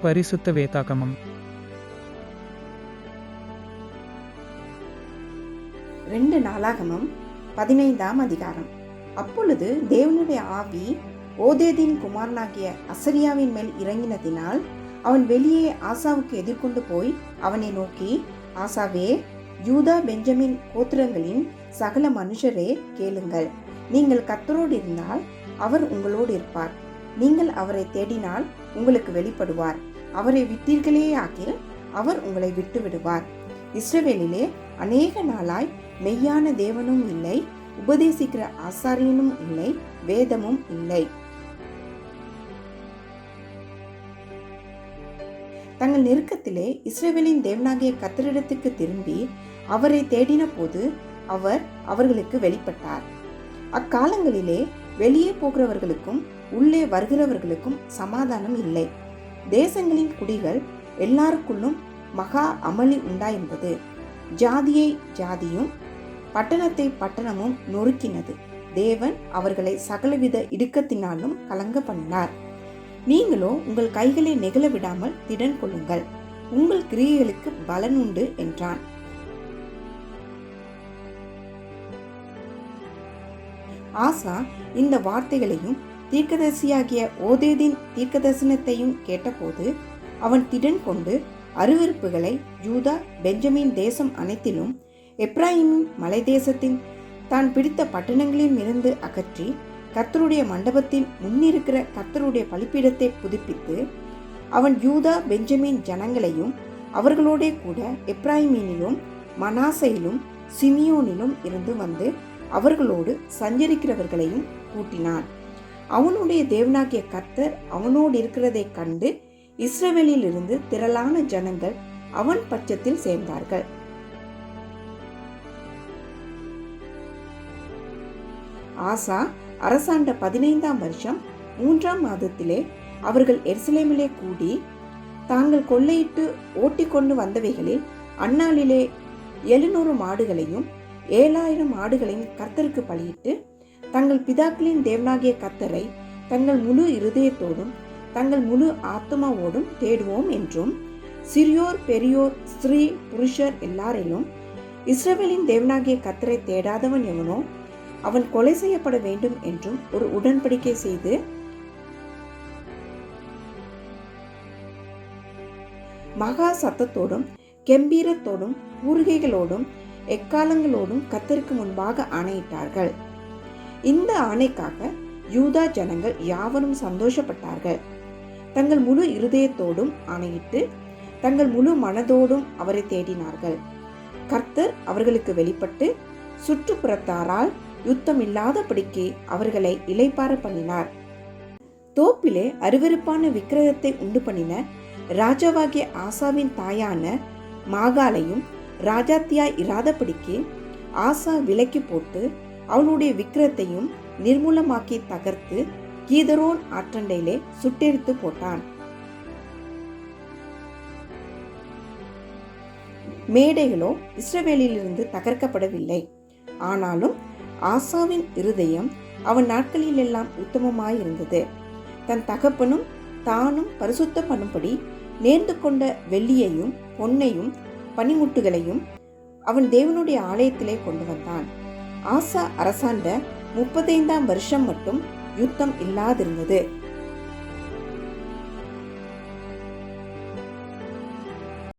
பரிசுத்த வேதாகமம் 2 நாளாகமம் 15ஆம் அதிகாரம். அப்பொழுது தேவனுடைய ஆவி ஓதேதின் குமாரனாகிய அசரியாவின் மேல் இறங்கினதினால் அவன் வெளியே ஆசாவுக்கு எதிர்கொண்டு போய் அவனை நோக்கி, ஆசாவே, யூதா பெஞ்சமின் கோத்திரங்களின் சகல மனுஷரே கேளுங்கள். நீங்கள் கர்த்தரோடு இருந்தால் அவர் உங்களோடு இருப்பார். நீங்கள் அவரை தேடினால் உங்களுக்கு வெளிப்படுவார். அவரை விட்டீர்களே ஆகில் அவர் உங்களை விட்டு விடுவார். இஸ்ரவேலிலே அநேக நாளாய் மெய்யான தேவனும் இல்லை, உபதேசிக்கிற ஆசாரியனும் இல்லை, வேதமும் இல்லை. தங்கள் நெருக்கத்திலே இஸ்ரவேலின் தேவனாகிய கர்த்தரிடத்துக்கு திரும்பி அவரை தேடின போது அவர் அவர்களுக்கு வெளிப்பட்டார். அக்காலங்களிலே வெளியே போகிறவர்களுக்கும் உள்ளே வருகிறவர்களுக்கும் சமாதானம் இல்லை. தேசங்களின் குடிகள் எல்லாருக்குள்ளும் மகா அமளி உண்டாயிருந்தது. ஜாதியை ஜாதியும் பட்டணத்தை பட்டணமும் நொறுக்கினது. தேவன் அவர்களை சகலவித இடுக்கத்தினாலும் கலங்க பண்ணினார். நீங்களோ உங்கள் கைகளை நெகிழ விடாமல் திடன் கொள்ளுங்கள், உங்கள் கிரியைகளுக்கு பலன் உண்டு என்றான். ஆசா இந்த வார்த்தைகளையும் தீர்க்கதரிசியாகிய ஓதேதின் தீர்க்கதரிசனத்தையும் கேட்டபோது அவன் திடன் கொண்டு அருவருப்புகளை யூதா பெஞ்சமின் தேசம் அனைத்திலும் எப்ராயிமின் மலை தேசத்தின் தான் பிடித்த பட்டணங்களில் இருந்து அகற்றி கர்த்தருடைய மண்டபத்தின் முன்னிருக்கிற கர்த்தருடைய பலிப்பீடத்தை புதுப்பித்து அவன் யூதா பெஞ்சமின் ஜனங்களையும் அவர்களோடே கூட எப்ராயிமினிலும் மனாசையிலும் சிமியோனிலும் இருந்து வந்து அவர்களோடு சஞ்சரிக்கிறவர்களையும் கூட்டினான். அவனுடைய தேவனாகிய கர்த்தர் அவனோடு இருக்கிறதை கண்டு இஸ்ரவேலில் இருந்து திரளான ஜனங்கள் அவன் பட்சத்தில் சேர்ந்தார்கள். ஆசா அரசாண்ட 15ஆம் வருஷம் 3ஆம் மாதத்திலே அவர்கள் எருசலேமிலே கூடி தாங்கள் கொள்ளையிட்டு ஓட்டிக்கொண்டு வந்தவைகளில் அந்நாளிலே 700 மாடுகளையும் 7000 ஆடுகளையும் கர்த்தருக்கு பலியிட்டு தங்கள் பிதாக்களின் தேவனாகிய கர்த்தரை தங்கள் முழு இருதயத்தோடும் தங்கள் முழு ஆத்மாவோடும் தேடுவோம் என்றும், சிறியோர் பெரியோர் ஸ்திரீ புருஷர் எல்லாரிலும் இஸ்ரவேலின் தேவனாகிய கர்த்தரை தேடாதவன் எவனோ அவன் கொலை செய்யப்பட வேண்டும் என்றும் ஒரு உடன்படிக்கை செய்து மகா சத்தத்தோடும் கெம்பீரத்தோடும் பூரிகைகளோடும் எக்காலங்களோடும் கர்த்தருக்கு முன்பாக ஆணையிட்டார்கள். இந்த ஆணைக்காக யூதா ஜனங்கள் யாவரும் சந்தோஷப்பட்டார்கள். தங்கள் முழு இருதயத்தோடும் ஆணையிட்டு தங்கள் முழு மனதோடும் அவரை தேடினார்கள். கர்த்தர் அவர்களுக்கு வெளிப்பட்டு சுற்றுப்புறத்தாரால் யுத்தம் இல்லாதபடிக்கு அவர்களை இளைப்பாற பண்ணினார். தோப்பிலே அருவருப்பான விக்கிரகத்தை உண்டு பண்ணின ராஜாவாகிய ஆசாவின் தாயான மாகாளையும் ராஜாத்தியாய் இராதபடிக்கு ஆசா விலக்கி போட்டு அவளுடைய விக்கிரத்தையும் நிர்மூலமாக்கி தகர்த்து கீதரோன் ஆற்றண்டையிலே சுட்டெரித்து போட்டான். மேடைகளோ இஸ்ரவேலிலிருந்து தகர்க்கப்படவில்லை. ஆனாலும் ஆசாவின் இருதயம் அவன் நாட்களிலெல்லாம் உத்தமமாயிருந்தது. தன் தகப்பனும் தானும் பரிசுத்த பண்ணும்படி நேர்ந்து கொண்ட வெள்ளியையும் பொன்னையும் பனிமுட்டுகளையும் அவன் தேவனுடைய ஆலயத்திலே கொண்டு வந்தான். ஆசா அரசாண்ட 35ஆம் வருஷம் மட்டும் யுத்தம் இல்லாதிருந்தது.